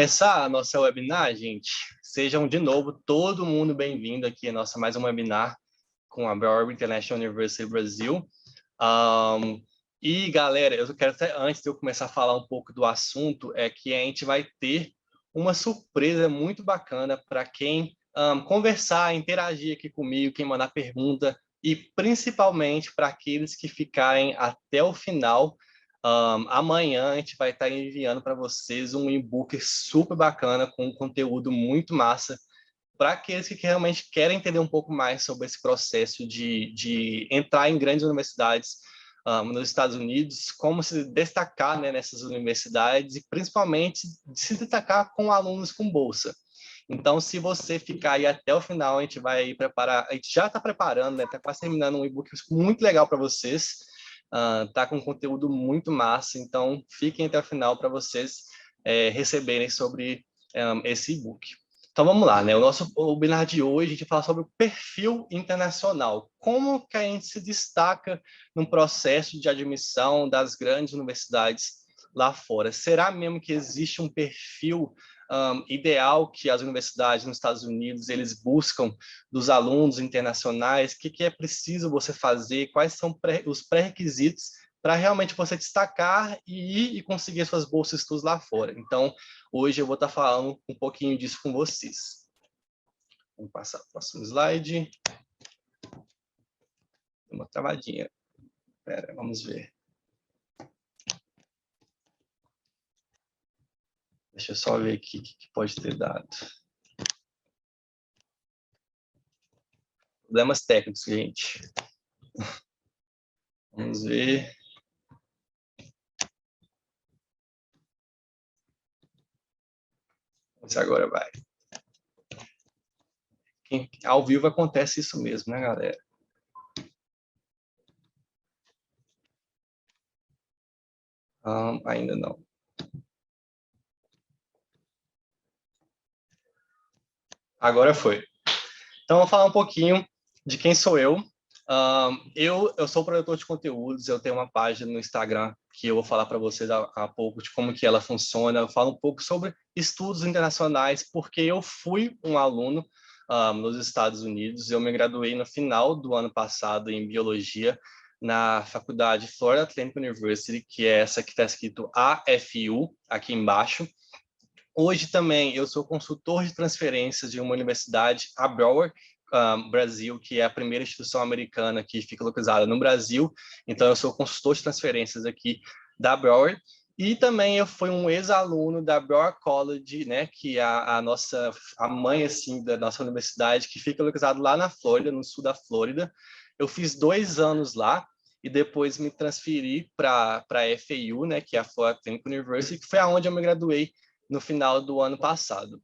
começar a nossa webinar, gente, sejam de novo todo mundo bem-vindo aqui a nossa mais um webinar com a Broward International University Brasil. E, galera, eu quero até, antes de eu começar a falar um pouco do assunto, é que a gente vai ter uma surpresa muito bacana para quem conversar, interagir aqui comigo, quem mandar pergunta, e principalmente para aqueles que ficarem até o final. Amanhã a gente vai estar enviando para vocês um e-book super bacana, com um conteúdo muito massa, para aqueles que realmente querem entender um pouco mais sobre esse processo de entrar em grandes universidades nos Estados Unidos, como se destacar, né, nessas universidades e principalmente se destacar com alunos com bolsa. Então, se você ficar aí até o final, a gente vai preparar, a gente já está preparando, né, está quase terminando um e-book muito legal para vocês, tá com conteúdo muito massa, então fiquem até o final para vocês receberem sobre esse e-book. Então vamos lá, né? O nosso webinar de hoje a gente vai falar sobre o perfil internacional. Como que a gente se destaca no processo de admissão das grandes universidades lá fora? Será mesmo que existe um perfil ideal que as universidades nos Estados Unidos eles buscam dos alunos internacionais? O que é preciso você fazer? Quais são os pré-requisitos para realmente você destacar e ir e conseguir suas bolsas de estudos lá fora? Então, hoje eu vou estar falando um pouquinho disso com vocês. Vamos passar para o próximo slide. Uma travadinha. Espera, vamos ver. Deixa eu só ver aqui o que pode ter dado. Problemas técnicos, gente. Vamos ver. Vamos ver se agora vai. Ao vivo acontece isso mesmo, né, galera? Ainda não. Agora foi. Então, vou falar um pouquinho de quem sou eu. Eu sou produtor de conteúdos, eu tenho uma página no Instagram que eu vou falar para vocês há pouco de como que ela funciona. Eu falo um pouco sobre estudos internacionais, porque eu fui um aluno nos Estados Unidos. Eu me graduei no final do ano passado em Biologia na faculdade Florida Atlantic University, que é essa que está escrito AFU aqui embaixo. Hoje também eu sou consultor de transferências de uma universidade, a Broward Brasil, que é a primeira instituição americana que fica localizada no Brasil. Então eu sou consultor de transferências aqui da Broward. E também eu fui um ex-aluno da Broward College, né, que é a mãe assim da nossa universidade, que fica localizado lá na Flórida, no sul da Flórida. Eu fiz 2 anos lá e depois me transferi para a FAU, né, que é a Florida Atlantic University, que foi aonde eu me graduei no final do ano passado.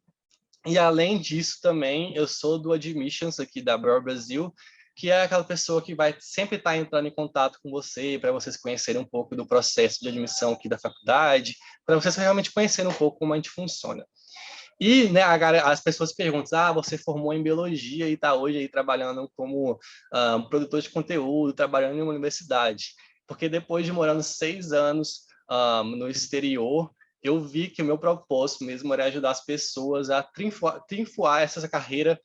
E além disso também, eu sou do Admissions aqui da Broward Brasil, que é aquela pessoa que vai sempre estar entrando em contato com você, para vocês conhecerem um pouco do processo de admissão aqui da faculdade, para vocês realmente conhecerem um pouco como a gente funciona. E, né, as pessoas perguntam, você formou em biologia e está hoje aí trabalhando como produtor de conteúdo, trabalhando em uma universidade. Porque depois de morando 6 anos no exterior, eu vi que o meu propósito mesmo era ajudar as pessoas a triunfar essa carreira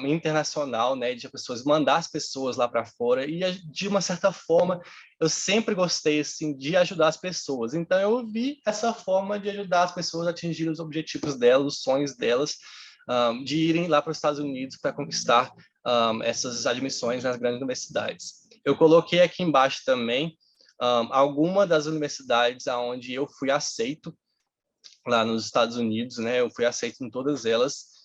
internacional, né, de pessoas mandar as pessoas lá para fora. E de uma certa forma eu sempre gostei assim de ajudar as pessoas. Então eu vi essa forma de ajudar as pessoas a atingir os objetivos delas, os sonhos delas, de irem lá para os Estados Unidos para conquistar essas admissões nas grandes universidades. Eu coloquei aqui embaixo também algumas das universidades aonde eu fui aceito lá nos Estados Unidos, né? Eu fui aceito em todas elas.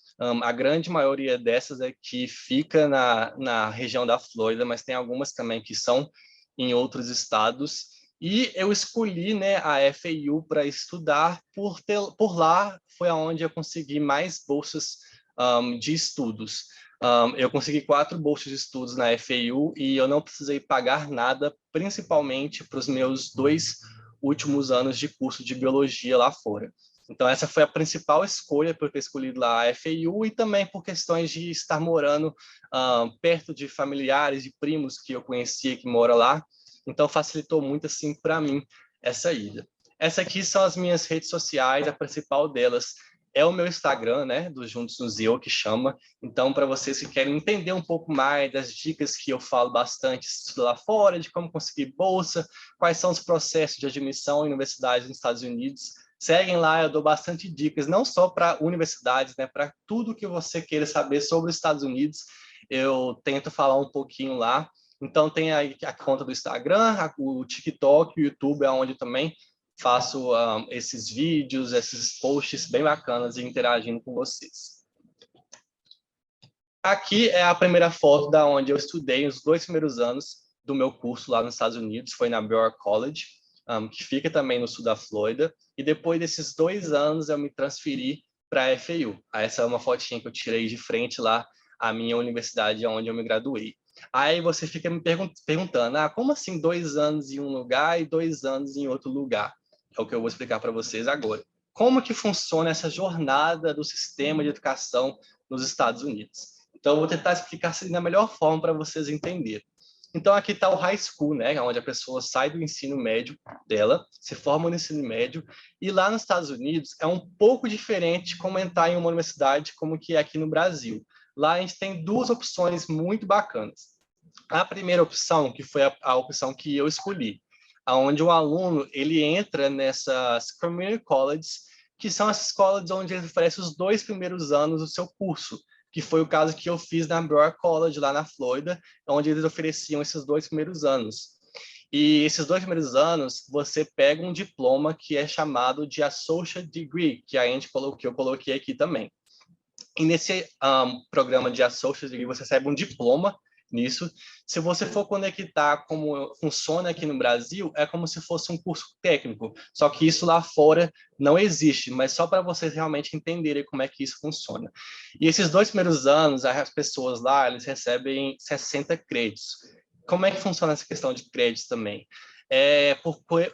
A grande maioria dessas é que fica na região da Flórida, mas tem algumas também que são em outros estados. E eu escolhi, né, a FAU para estudar, por lá foi aonde eu consegui mais bolsas de estudos. Eu consegui 4 bolsas de estudos na FAU e eu não precisei pagar nada, principalmente para os meus 2 últimos anos de curso de biologia lá fora. Então, essa foi a principal escolha por ter escolhido lá a FAU e também por questões de estar morando perto de familiares, de primos que eu conhecia que moram lá. Então, facilitou muito, assim, para mim, essa ida. Essa aqui são as minhas redes sociais, a principal delas é o meu Instagram, né, do Juntos no Zio, que chama. Então, para vocês que querem entender um pouco mais das dicas que eu falo bastante lá fora, de como conseguir bolsa, quais são os processos de admissão em universidades nos Estados Unidos, seguem lá, eu dou bastante dicas, não só para universidades, né, para tudo que você queira saber sobre os Estados Unidos, eu tento falar um pouquinho lá. Então, tem aí a conta do Instagram, o TikTok, o YouTube, onde também faço esses vídeos, esses posts bem bacanas e interagindo com vocês. Aqui é a primeira foto da onde eu estudei os 2 primeiros anos do meu curso lá nos Estados Unidos, foi na Broward College, que fica também no sul da Flórida, e depois desses 2 anos eu me transferi para a FAU. Essa é uma fotinha que eu tirei de frente lá, a minha universidade onde eu me graduei. Aí você fica me perguntando, como assim 2 anos em um lugar e 2 anos em outro lugar? É o que eu vou explicar para vocês agora. Como que funciona essa jornada do sistema de educação nos Estados Unidos? Então, eu vou tentar explicar assim da melhor forma para vocês entenderem. Então, aqui está o high school, né, onde a pessoa sai do ensino médio dela, se forma no ensino médio, e lá nos Estados Unidos é um pouco diferente como entrar em uma universidade como que é aqui no Brasil. Lá a gente tem 2 opções muito bacanas. A primeira opção, que foi a opção que eu escolhi, onde o aluno ele entra nessas community colleges, que são as escolas onde ele oferece os 2 primeiros anos do seu curso, que foi o caso que eu fiz na Broward College, lá na Flórida, onde eles ofereciam esses 2 primeiros anos. E esses 2 primeiros anos, você pega um diploma que é chamado de Associate Degree, que eu coloquei aqui também. E nesse programa de Associate Degree, você recebe um diploma nisso. Se você for conectar como funciona aqui no Brasil, é como se fosse um curso técnico, só que isso lá fora não existe, mas só para vocês realmente entenderem como é que isso funciona. E esses 2 primeiros anos, as pessoas lá, eles recebem 60 créditos. Como é que funciona essa questão de créditos também?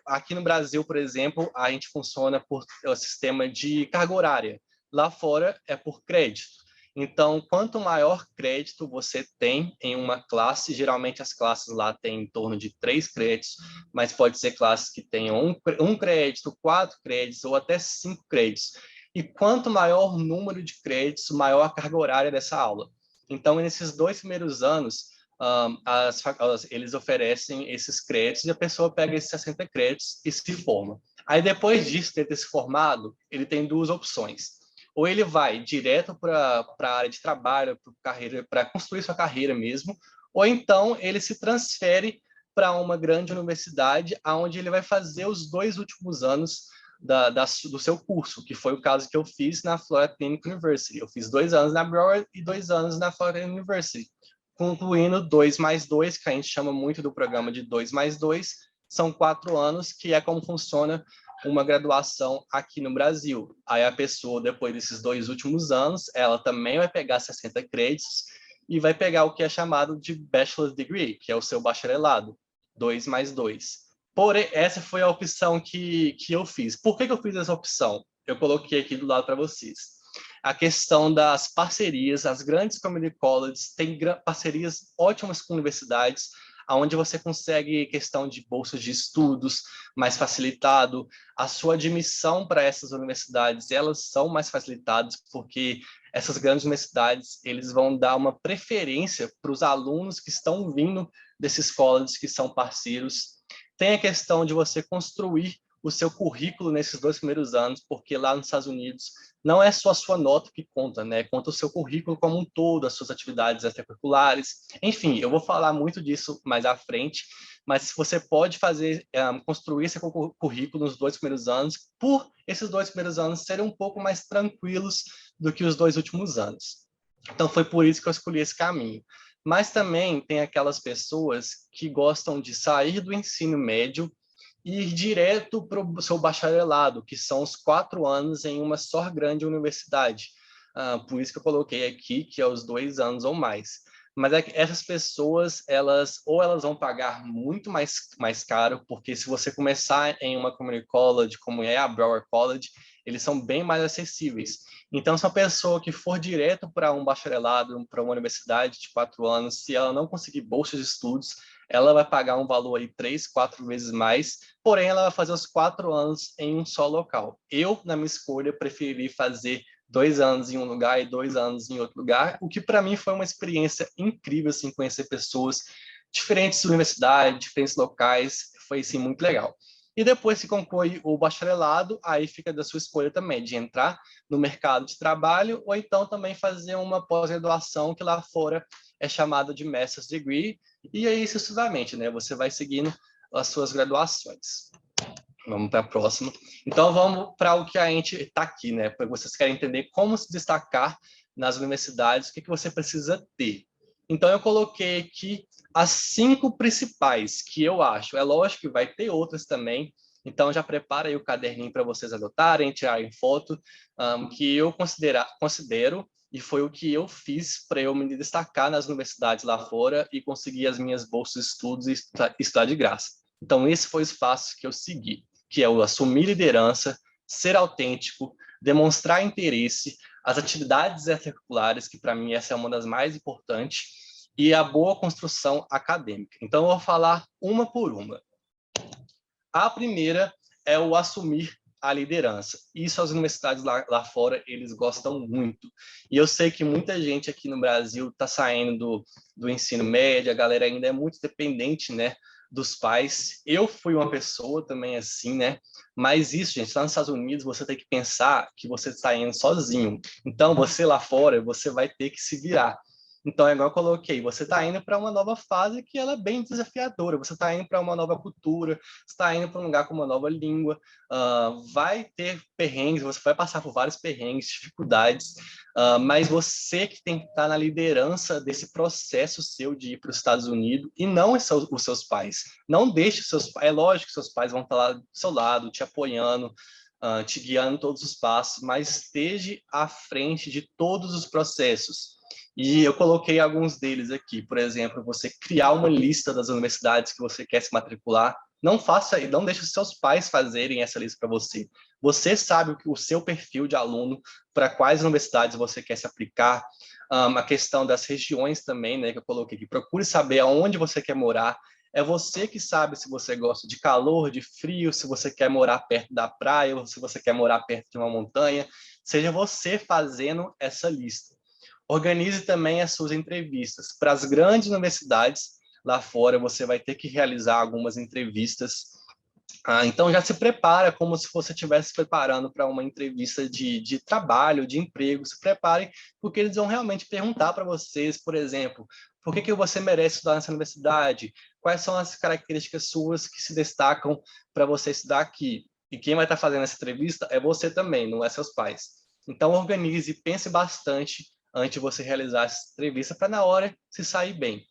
Aqui no Brasil, por exemplo, a gente funciona por o sistema de carga horária. Lá fora é por crédito. Então, quanto maior crédito você tem em uma classe, geralmente as classes lá têm em torno de 3 créditos, mas pode ser classes que tenham um crédito, 4 créditos ou até 5 créditos. E quanto maior o número de créditos, maior a carga horária dessa aula. Então, nesses 2 primeiros anos, eles oferecem esses créditos e a pessoa pega esses 60 créditos e se forma. Aí, depois disso, ter se formado, ele tem 2 opções. Ou ele vai direto para a área de trabalho, para construir sua carreira mesmo, ou então ele se transfere para uma grande universidade, onde ele vai fazer os 2 últimos anos do seu curso, que foi o caso que eu fiz na Florida Atlantic University. Eu fiz 2 anos na Broward e 2 anos na Florida University, concluindo 2+2, que a gente chama muito do programa de 2+2, são 4 anos, que é como funciona uma graduação aqui no Brasil. Aí a pessoa, depois desses 2 últimos anos, ela também vai pegar 60 créditos e vai pegar o que é chamado de Bachelor's Degree, que é o seu bacharelado, 2+2. Porém, essa foi a opção que eu fiz. Por que eu fiz essa opção? Eu coloquei aqui do lado para vocês. A questão das parcerias, as grandes community colleges têm parcerias ótimas com universidades, onde você consegue questão de bolsas de estudos mais facilitado, a sua admissão para essas universidades, elas são mais facilitadas porque essas grandes universidades, eles vão dar uma preferência para os alunos que estão vindo desses colleges que são parceiros. Tem a questão de você construir o seu currículo nesses 2 primeiros anos, porque lá nos Estados Unidos não é só a sua nota que conta, né? Conta o seu currículo como um todo, as suas atividades extracurriculares. Enfim, eu vou falar muito disso mais à frente, mas você pode fazer, construir seu currículo nos 2 primeiros anos, por esses 2 primeiros anos serem um pouco mais tranquilos do que os 2 últimos anos. Então, foi por isso que eu escolhi esse caminho. Mas também tem aquelas pessoas que gostam de sair do ensino médio e ir direto para o seu bacharelado, que são os 4 anos em uma só grande universidade. Por isso que eu coloquei aqui que é os 2 anos ou mais. Mas essas pessoas, elas vão pagar muito mais caro, porque se você começar em uma community college, como é a Broward College, eles são bem mais acessíveis. Então, se uma pessoa que for direto para um bacharelado, para uma universidade de 4 anos, se ela não conseguir bolsa de estudos, ela vai pagar um valor aí 3, 4 vezes mais, porém ela vai fazer os 4 anos em um só local. Eu, na minha escolha, preferi fazer 2 anos em um lugar e 2 anos em outro lugar, o que para mim foi uma experiência incrível, assim, conhecer pessoas diferentes universidades, diferentes locais, foi assim, muito legal. E depois que conclui o bacharelado, aí fica da sua escolha também, de entrar no mercado de trabalho ou então também fazer uma pós-graduação que lá fora é chamada de Master's Degree, e aí sucessivamente, né? Você vai seguindo as suas graduações. Vamos para a próxima. Então, vamos para o que a gente está aqui, né? Porque vocês querem entender como se destacar nas universidades, o que você precisa ter. Então, eu coloquei aqui as 5 principais que eu acho. É lógico que vai ter outras também. Então, já prepara aí o caderninho para vocês adotarem, tirarem foto, que eu considero e foi o que eu fiz para eu me destacar nas universidades lá fora e conseguir as minhas bolsas de estudos e estudar de graça. Então, esse foi o espaço que eu segui, que é o assumir liderança, ser autêntico, demonstrar interesse, as atividades extracurriculares, que para mim essa é uma das mais importantes, e a boa construção acadêmica. Então, eu vou falar uma por uma. A primeira é o assumir a liderança. Isso as universidades lá fora, eles gostam muito. E eu sei que muita gente aqui no Brasil está saindo do ensino médio, a galera ainda é muito dependente, né, dos pais. Eu fui uma pessoa também assim, né? Mas isso, gente, lá nos Estados Unidos, você tem que pensar que você está indo sozinho. Então, você lá fora, você vai ter que se virar. Então, é igual eu coloquei, você está indo para uma nova fase que ela é bem desafiadora, você está indo para uma nova cultura, está indo para um lugar com uma nova língua, vai ter perrengues, você vai passar por vários perrengues, dificuldades, mas você que tem que estar na liderança desse processo seu de ir para os Estados Unidos e não os seus pais. Não deixe os seus pais, é lógico que seus pais vão estar lá do seu lado, te apoiando, te guiando em todos os passos, mas esteja à frente de todos os processos. E eu coloquei alguns deles aqui. Por exemplo, você criar uma lista das universidades que você quer se matricular. Não faça, não deixe os seus pais fazerem essa lista para você. Você sabe o seu perfil de aluno, para quais universidades você quer se aplicar. A questão das regiões também, né, que eu coloquei aqui. Procure saber aonde você quer morar. É você que sabe se você gosta de calor, de frio, se você quer morar perto da praia ou se você quer morar perto de uma montanha. Seja você fazendo essa lista. Organize também as suas entrevistas. Para as grandes universidades lá fora, você vai ter que realizar algumas entrevistas. Então, já se prepara como se você estivesse preparando para uma entrevista de trabalho, de emprego. Se prepare, porque eles vão realmente perguntar para vocês, por exemplo, por que você merece estudar nessa universidade? Quais são as características suas que se destacam para você estudar aqui? E quem vai estar fazendo essa entrevista é você também, não é seus pais. Então, organize, pense bastante antes de você realizar essa entrevista para na hora se sair bem.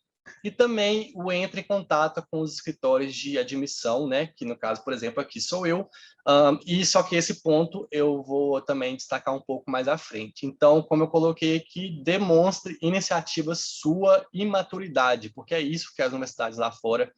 E também o entre em contato com os escritórios de admissão, né? Que no caso, por exemplo, aqui sou eu. E só que esse ponto eu vou também destacar um pouco mais à frente. Então, como eu coloquei aqui, demonstre iniciativa sua e maturidade, porque é isso que as universidades lá fora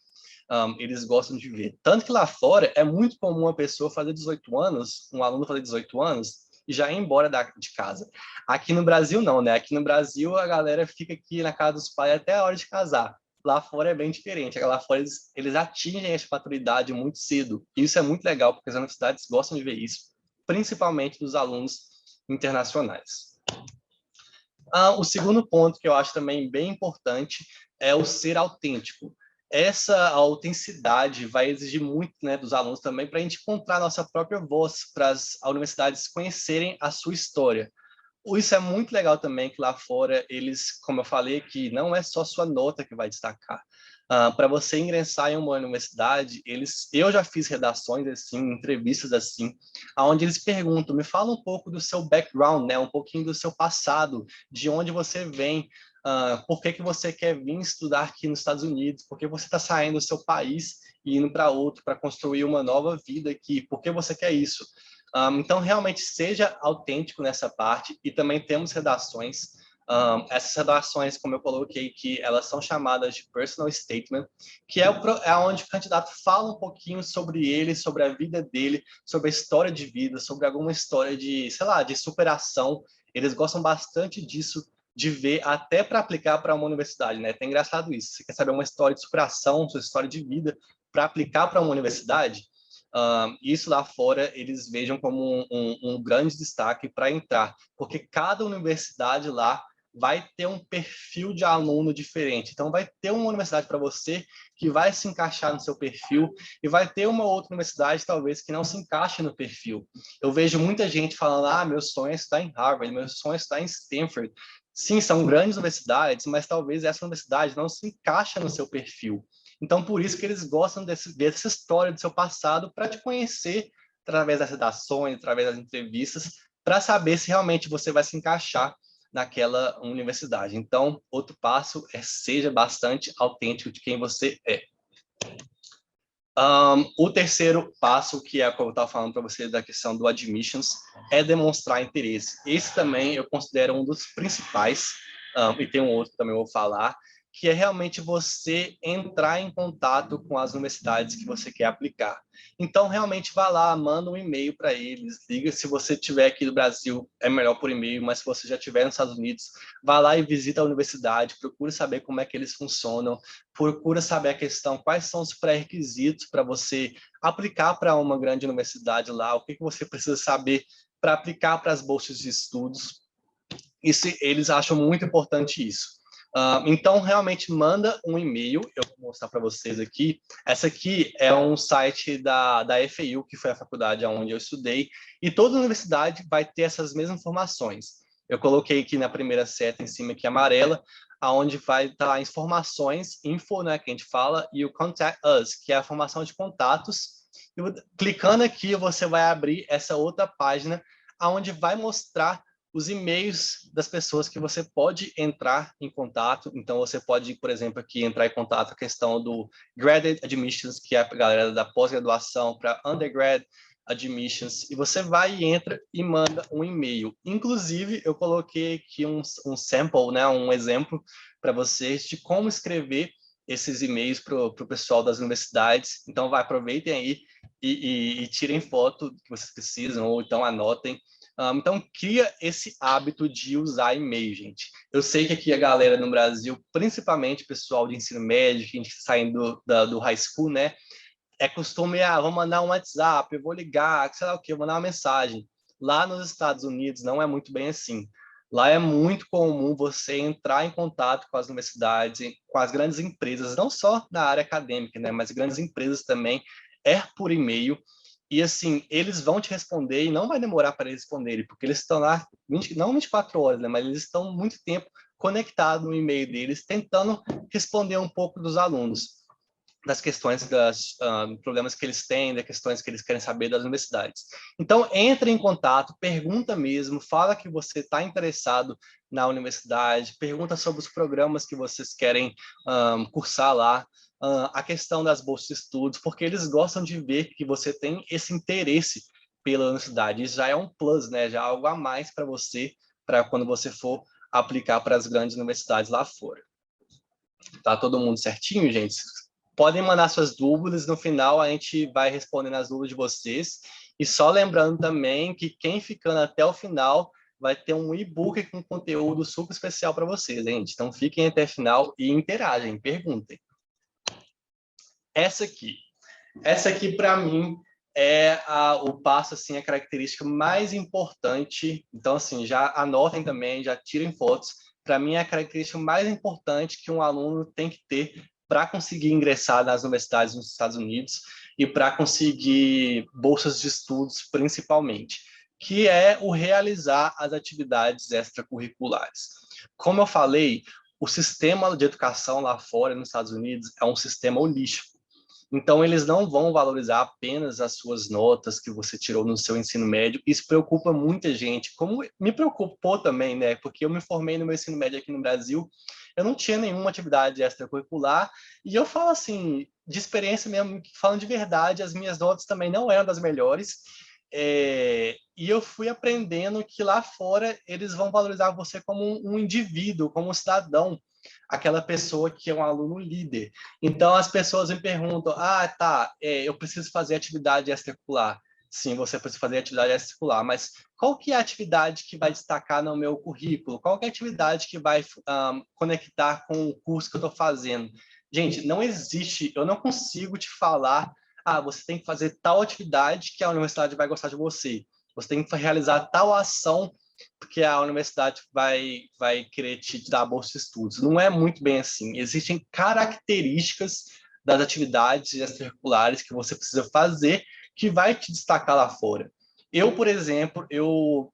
eles gostam de ver. Tanto que lá fora é muito comum uma pessoa fazer 18 anos, um aluno fazer 18 anos, e já ir embora de casa. Aqui no Brasil, não, né? Aqui no Brasil, a galera fica aqui na casa dos pais até a hora de casar. Lá fora é bem diferente. Lá fora, eles atingem essa maturidade muito cedo. E isso é muito legal, porque as universidades gostam de ver isso, principalmente dos alunos internacionais. O segundo ponto que eu acho também bem importante é o ser autêntico. Essa autenticidade vai exigir muito, né, dos alunos também para a gente encontrar a nossa própria voz, para as universidades conhecerem a sua história. Isso é muito legal também, que lá fora eles, como eu falei, que não é só sua nota que vai destacar. Para você ingressar em uma universidade, eu já fiz redações assim, entrevistas assim, onde eles perguntam, me fala um pouco do seu background, né, um pouquinho do seu passado, de onde você vem, por que você quer vir estudar aqui nos Estados Unidos, por que você está saindo do seu país e indo para outro para construir uma nova vida aqui, por que você quer isso? Então, realmente, seja autêntico nessa parte, e também temos redações Essas redações, como eu coloquei, que elas são chamadas de personal statement, que é onde o candidato fala um pouquinho sobre ele, sobre a vida dele, sobre a história de vida, sobre alguma história de, sei lá, de superação. Eles gostam bastante disso, de ver até para aplicar para uma universidade, né? É até engraçado isso. Você quer saber uma história de superação, sua história de vida, para aplicar para uma universidade? Isso lá fora eles vejam como um grande destaque para entrar, porque cada universidade lá vai ter um perfil de aluno diferente. Então, vai ter uma universidade para você que vai se encaixar no seu perfil e vai ter uma outra universidade, talvez, que não se encaixe no perfil. Eu vejo muita gente falando, meu sonho é estar em Harvard, meu sonho é estar em Stanford. Sim, são grandes universidades, mas talvez essa universidade não se encaixe no seu perfil. Então, por isso que eles gostam dessa história do seu passado para te conhecer através das redações, através das entrevistas, para saber se realmente você vai se encaixar naquela universidade. Então, outro passo é seja bastante autêntico de quem você é. O terceiro passo, que é como eu estava falando para você da questão do admissions, é demonstrar interesse. Esse também eu considero um dos principais, e tem um outro que também eu vou falar, que é realmente você entrar em contato com as universidades que você quer aplicar. Então, realmente, vá lá, manda um e-mail para eles, liga. Se você estiver aqui no Brasil, é melhor por e-mail, mas se você já estiver nos Estados Unidos, vá lá e visita a universidade, procure saber como é que eles funcionam, procura saber a questão, quais são os pré-requisitos para você aplicar para uma grande universidade lá, o que você precisa saber para aplicar para as bolsas de estudos. Eles acham muito importante isso. Então, realmente, manda um e-mail, eu vou mostrar para vocês aqui. Essa aqui é um site da FAU, que foi a faculdade onde eu estudei, e toda universidade vai ter essas mesmas informações. Eu coloquei aqui na primeira seta, em cima aqui, amarela, aonde vai estar informações, info, né, que a gente fala, e o Contact Us, que é a formação de contatos. E clicando aqui, você vai abrir essa outra página, aonde vai mostrar os e-mails das pessoas que você pode entrar em contato. Então, você pode, por exemplo, aqui entrar em contato com a questão do Graduate Admissions, que é a galera da pós-graduação, para Undergrad Admissions, e você vai e entra e manda um e-mail. Inclusive, eu coloquei aqui um sample, né, um exemplo para vocês de como escrever esses e-mails para o pessoal das universidades. Então, aproveitem aí e tirem foto que vocês precisam, ou então anotem. Então, cria esse hábito de usar e-mail, gente. Eu sei que aqui a galera no Brasil, principalmente pessoal de ensino médio, que a gente saindo do high school, né? É costume, vou mandar um WhatsApp, eu vou ligar, sei lá o quê, vou mandar uma mensagem. Lá nos Estados Unidos não é muito bem assim. Lá é muito comum você entrar em contato com as universidades, com as grandes empresas, não só na área acadêmica, né, mas grandes empresas também, por e-mail. E assim, eles vão te responder e não vai demorar para eles responderem, porque eles estão lá, não 24 horas, né, mas eles estão muito tempo conectados no e-mail deles, tentando responder um pouco dos alunos, das questões, das problemas que eles têm, das questões que eles querem saber das universidades. Então, entre em contato, pergunta mesmo, fala que você está interessado na universidade, pergunta sobre os programas que vocês querem cursar lá, a questão das bolsas de estudos, porque eles gostam de ver que você tem esse interesse pela universidade. Isso já é um plus, né? Já é algo a mais para você, para quando você for aplicar para as grandes universidades lá fora. Tá todo mundo certinho, gente? Podem mandar suas dúvidas, no final a gente vai respondendo as dúvidas de vocês. E só lembrando também que quem ficando até o final vai ter um e-book com conteúdo super especial para vocês, gente. Então fiquem até o final e interagem, perguntem. Essa aqui para mim é o passo, assim, a característica mais importante. Então, assim, já anotem também, já tirem fotos. Para mim, é a característica mais importante que um aluno tem que ter para conseguir ingressar nas universidades nos Estados Unidos e para conseguir bolsas de estudos, principalmente, que é o realizar as atividades extracurriculares. Como eu falei, o sistema de educação lá fora, nos Estados Unidos, é um sistema holístico. Então, eles não vão valorizar apenas as suas notas que você tirou no seu ensino médio. Isso preocupa muita gente, como me preocupou também, né? Porque eu me formei no meu ensino médio aqui no Brasil, eu não tinha nenhuma atividade extracurricular, e eu falo assim, de experiência mesmo, falando de verdade, as minhas notas também não eram das melhores, E eu fui aprendendo que lá fora eles vão valorizar você como um indivíduo, como um cidadão, aquela pessoa que é um aluno líder. Então, as pessoas me perguntam, tá, eu preciso fazer atividade extracurricular. Sim, você precisa fazer atividade extracurricular, mas qual que é a atividade que vai destacar no meu currículo? Qual que é a atividade que vai conectar com o curso que eu estou fazendo? Gente, não existe, eu não consigo te falar, você tem que fazer tal atividade que a universidade vai gostar de você. Você tem que realizar tal ação porque a universidade vai querer te dar a bolsa de estudos. Não é muito bem assim. Existem características das atividades extracurriculares que você precisa fazer que vai te destacar lá fora. Eu, por exemplo,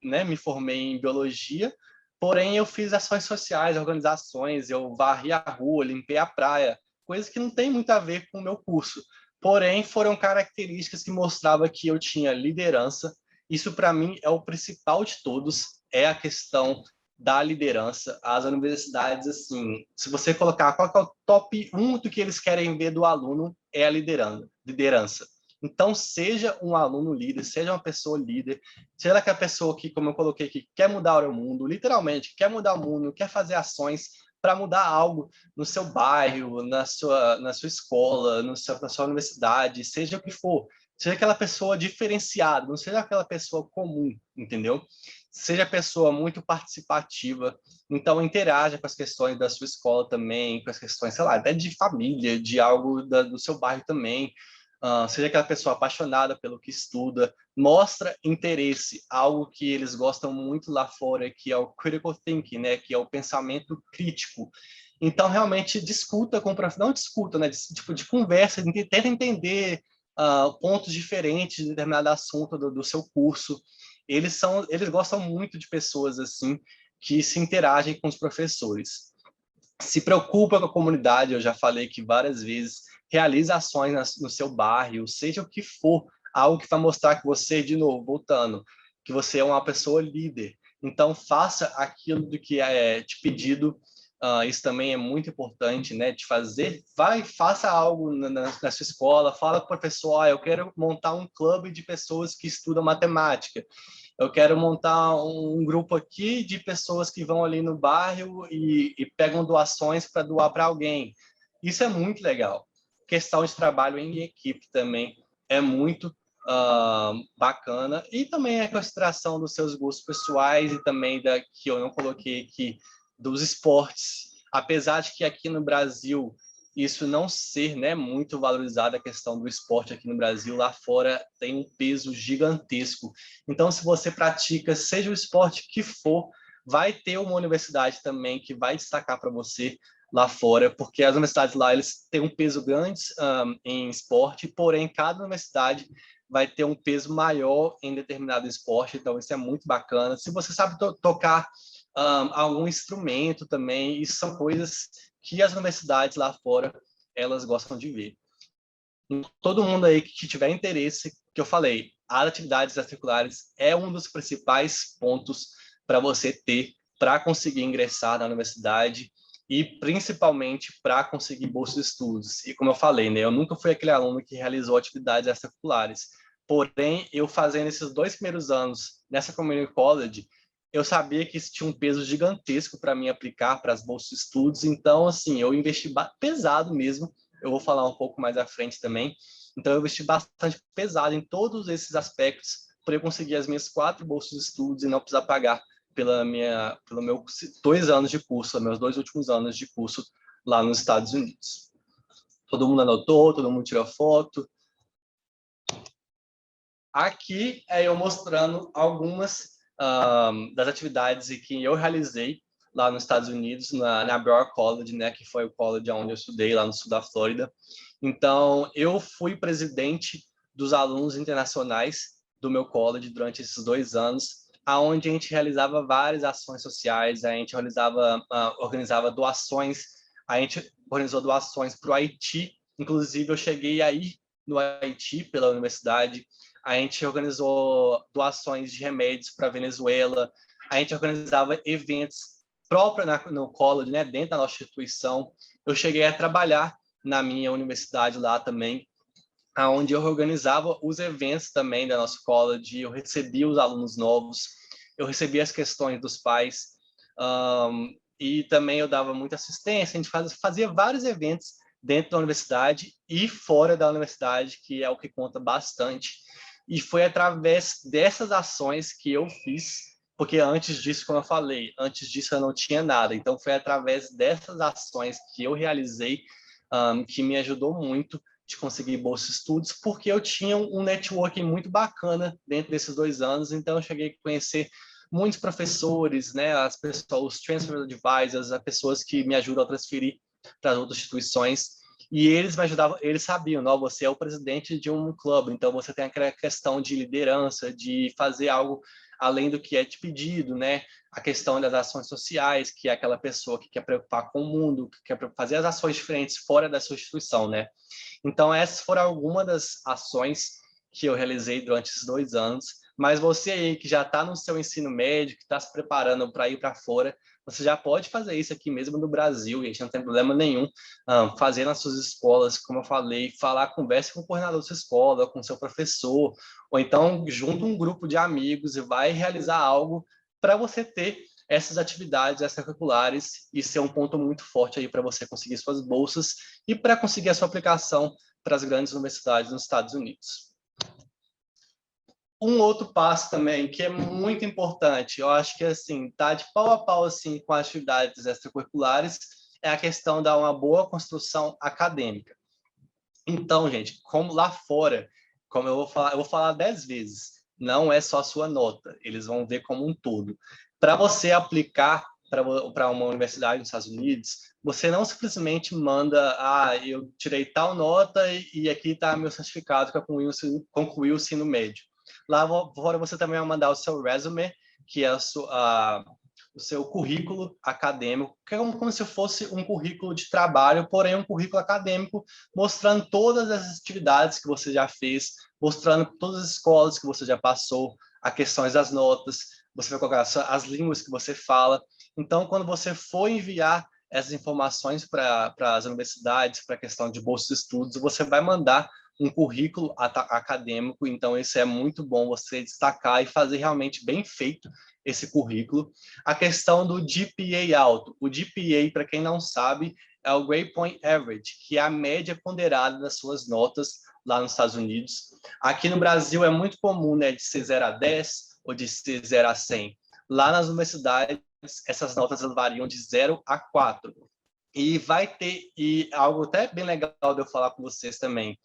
me formei em biologia, porém eu fiz ações sociais, organizações, eu varri a rua, limpei a praia, coisas que não tem muito a ver com o meu curso. Porém, foram características que mostravam que eu tinha liderança. Isso, para mim, é o principal de todos, é a questão da liderança. As universidades, assim, se você colocar qual que é o top 1 do que eles querem ver do aluno, é a liderança. Então, seja um aluno líder, seja uma pessoa líder, seja aquela pessoa que, como eu coloquei aqui, quer mudar o mundo, literalmente, quer mudar o mundo, quer fazer ações para mudar algo no seu bairro, na sua escola, na sua universidade, seja o que for. Seja aquela pessoa diferenciada, não seja aquela pessoa comum, entendeu? Seja pessoa muito participativa, então interaja com as questões da sua escola também, com as questões, sei lá, até de família, de algo do seu bairro também. Seja aquela pessoa apaixonada pelo que estuda, mostra interesse, algo que eles gostam muito lá fora, que é o critical thinking, né? Que é o pensamento crítico. Então, realmente, discuta com o professor, não discuta, né? De conversa, tenta entender pontos diferentes de determinado assunto do seu curso. Eles gostam muito de pessoas assim que se interagem com os professores. Se preocupa com a comunidade, eu já falei que várias vezes, realiza ações no seu bairro, seja o que for, algo que vai mostrar que você, de novo, voltando, que você é uma pessoa líder. Então, faça aquilo do que é te pedido. Isso também é muito importante, né? De fazer, faça algo na sua escola, fala com o professor, eu quero montar um clube de pessoas que estudam matemática. Eu quero montar um grupo aqui de pessoas que vão ali no bairro e pegam doações para doar para alguém. Isso é muito legal. Questão de trabalho em equipe também é muito bacana. E também a consideração dos seus gostos pessoais e também que eu não coloquei aqui, dos esportes. Apesar de que aqui no Brasil isso não ser, né, muito valorizado, a questão do esporte aqui no Brasil, lá fora tem um peso gigantesco. Então, se você pratica, seja o esporte que for, vai ter uma universidade também que vai destacar para você lá fora, porque as universidades lá eles têm um peso grande em esporte, porém cada universidade vai ter um peso maior em determinado esporte, então isso é muito bacana. Se você sabe tocar algum instrumento também, isso são coisas que as universidades lá fora elas gostam de ver. Todo mundo aí que tiver interesse, que eu falei, as atividades extracurriculares é um dos principais pontos para você ter para conseguir ingressar na universidade e principalmente para conseguir bolsa de estudos. E como eu falei, né, eu nunca fui aquele aluno que realizou atividades extracurriculares. Porém, eu fazendo esses 2 primeiros anos nessa community college, eu sabia que isso tinha um peso gigantesco para mim aplicar para as bolsas de estudos. Então, assim, eu investi pesado mesmo. Eu vou falar um pouco mais à frente também. Então, eu investi bastante pesado em todos esses aspectos para eu conseguir as minhas 4 bolsas de estudos e não precisar pagar pelo meu 2 anos de curso, meus 2 últimos anos de curso lá nos Estados Unidos. Todo mundo anotou, todo mundo tirou foto. Aqui é eu mostrando algumas das atividades que eu realizei lá nos Estados Unidos, na Broward College, né, que foi o college onde eu estudei lá no sul da Flórida. Então, eu fui presidente dos alunos internacionais do meu college durante esses 2 anos, aonde a gente realizava várias ações sociais, a gente organizava doações, a gente organizou doações para o Haiti, inclusive eu cheguei aí no Haiti pela universidade, a gente organizou doações de remédios para a Venezuela, a gente organizava eventos próprios no college, né, dentro da nossa instituição. Eu cheguei a trabalhar na minha universidade lá também, onde eu organizava os eventos também da nossa college, eu recebia os alunos novos, eu recebia as questões dos pais, e também eu dava muita assistência, a gente fazia vários eventos dentro da universidade e fora da universidade, que é o que conta bastante. E foi através dessas ações que eu fiz, porque antes disso, como eu falei, antes disso eu não tinha nada. Então foi através dessas ações que eu realizei, que me ajudou muito de conseguir bolsa de estudos, porque eu tinha um networking muito bacana dentro desses 2 anos. Então eu cheguei a conhecer muitos professores, né, as pessoas, os transfer advisors, as pessoas que me ajudam a transferir para outras instituições, e eles me ajudavam, eles sabiam, não, você é o presidente de um clube, então você tem aquela questão de liderança, de fazer algo além do que é te pedido, né? A questão das ações sociais, que é aquela pessoa que quer preocupar com o mundo, que quer fazer as ações diferentes fora da sua instituição, né? Então, essas foram algumas das ações que eu realizei durante esses 2 anos. Mas você aí que já está no seu ensino médio, que está se preparando para ir para fora, você já pode fazer isso aqui mesmo no Brasil, gente, não tem problema nenhum. Fazer nas suas escolas, como eu falei, falar, converse com o coordenador da sua escola, com o seu professor, ou então junta um grupo de amigos e vai realizar algo para você ter essas atividades extracurriculares e ser um ponto muito forte aí para você conseguir suas bolsas e para conseguir a sua aplicação para as grandes universidades nos Estados Unidos. Um outro passo também que é muito importante, eu acho que assim tá de pau a pau assim com as atividades extracurriculares, é a questão da uma boa construção acadêmica. Então, gente, como lá fora, como eu vou falar 10 vezes, não é só a sua nota, eles vão ver como um todo. Para você aplicar para uma universidade nos Estados Unidos, você não simplesmente manda, eu tirei tal nota e aqui está meu certificado que eu concluí o ensino médio. Lá fora você também vai mandar o seu resume, que é o seu currículo acadêmico, que é como se fosse um currículo de trabalho, porém um currículo acadêmico, mostrando todas as atividades que você já fez, mostrando todas as escolas que você já passou, as questões das notas, você vai colocar as línguas que você fala. Então, quando você for enviar essas informações para as universidades, para a questão de bolsa de estudos, você vai mandar um currículo acadêmico, então isso é muito bom você destacar e fazer realmente bem feito esse currículo. A questão do GPA alto. O GPA, para quem não sabe, é o Grade Point Average, que é a média ponderada das suas notas lá nos Estados Unidos. Aqui no Brasil é muito comum, né, de ser 0 a 10 ou de ser 0 a 100. Lá nas universidades, essas notas variam de 0 a 4. E vai ter, e algo até bem legal de eu falar com vocês também,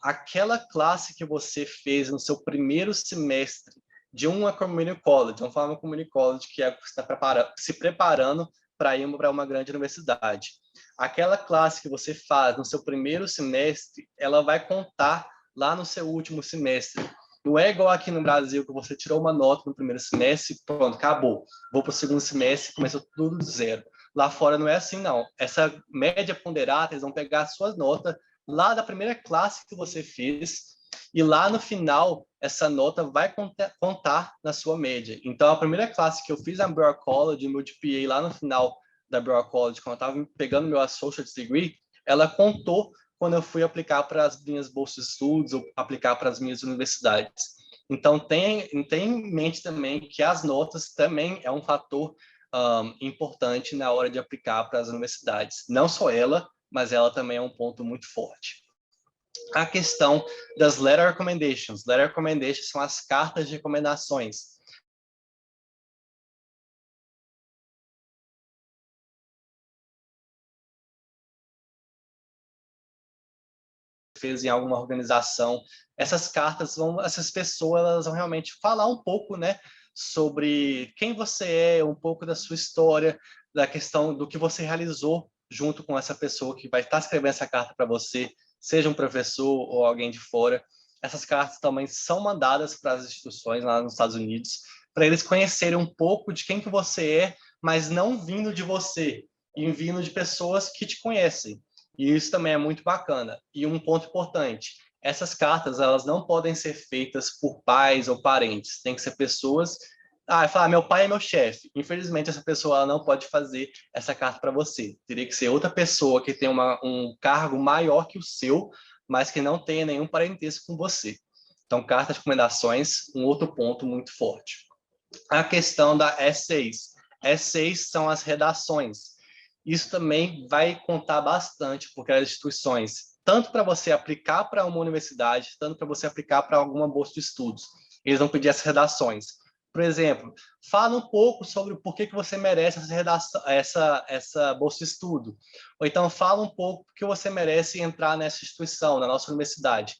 aquela classe que você fez no seu primeiro semestre de uma community college, uma forma community college que você está se preparando para ir para uma grande universidade. Aquela classe que você faz no seu primeiro semestre, ela vai contar lá no seu último semestre. Não é igual aqui no Brasil, que você tirou uma nota no primeiro semestre, pronto, acabou. Vou para o segundo semestre, começou tudo do zero. Lá fora não é assim, não. Essa média ponderada, eles vão pegar as suas notas lá da primeira classe que você fez, e lá no final, essa nota vai contar na sua média. Então, a primeira classe que eu fiz na Brewer College, meu GPA lá no final da Brewer College, quando eu estava pegando meu Associate's Degree, ela contou quando eu fui aplicar para as minhas bolsas de estudos ou aplicar para as minhas universidades. Então, tem em mente também que as notas também é um fator importante na hora de aplicar para as universidades. Não só ela, mas ela também é um ponto muito forte. A questão das letter recommendations. Letter recommendations são as cartas de recomendações. Fez em alguma organização, essas cartas essas pessoas elas vão realmente falar um pouco, né, sobre quem você é, um pouco da sua história, da questão do que você realizou junto com essa pessoa que vai estar escrevendo essa carta para você, seja um professor ou alguém de fora. Essas cartas também são mandadas para as instituições lá nos Estados Unidos, para eles conhecerem um pouco de quem que você é, mas não vindo de você, e vindo de pessoas que te conhecem. E isso também é muito bacana. E um ponto importante, essas cartas elas não podem ser feitas por pais ou parentes, tem que ser pessoas falar, meu pai é meu chefe. Infelizmente, essa pessoa ela não pode fazer essa carta para você. Teria que ser outra pessoa que tem um cargo maior que o seu mas que não tenha nenhum parentesco com você. Então, carta de recomendações, um outro ponto muito forte. A questão da essays. Essays são as redações. Isso também vai contar bastante, porque as instituições, tanto para você aplicar para uma universidade, tanto para você aplicar para alguma bolsa de estudos, eles vão pedir essas redações. Por exemplo, fala um pouco sobre por que você merece essa redação, essa bolsa de estudo. Ou então fala um pouco porque você merece entrar nessa instituição, na nossa universidade.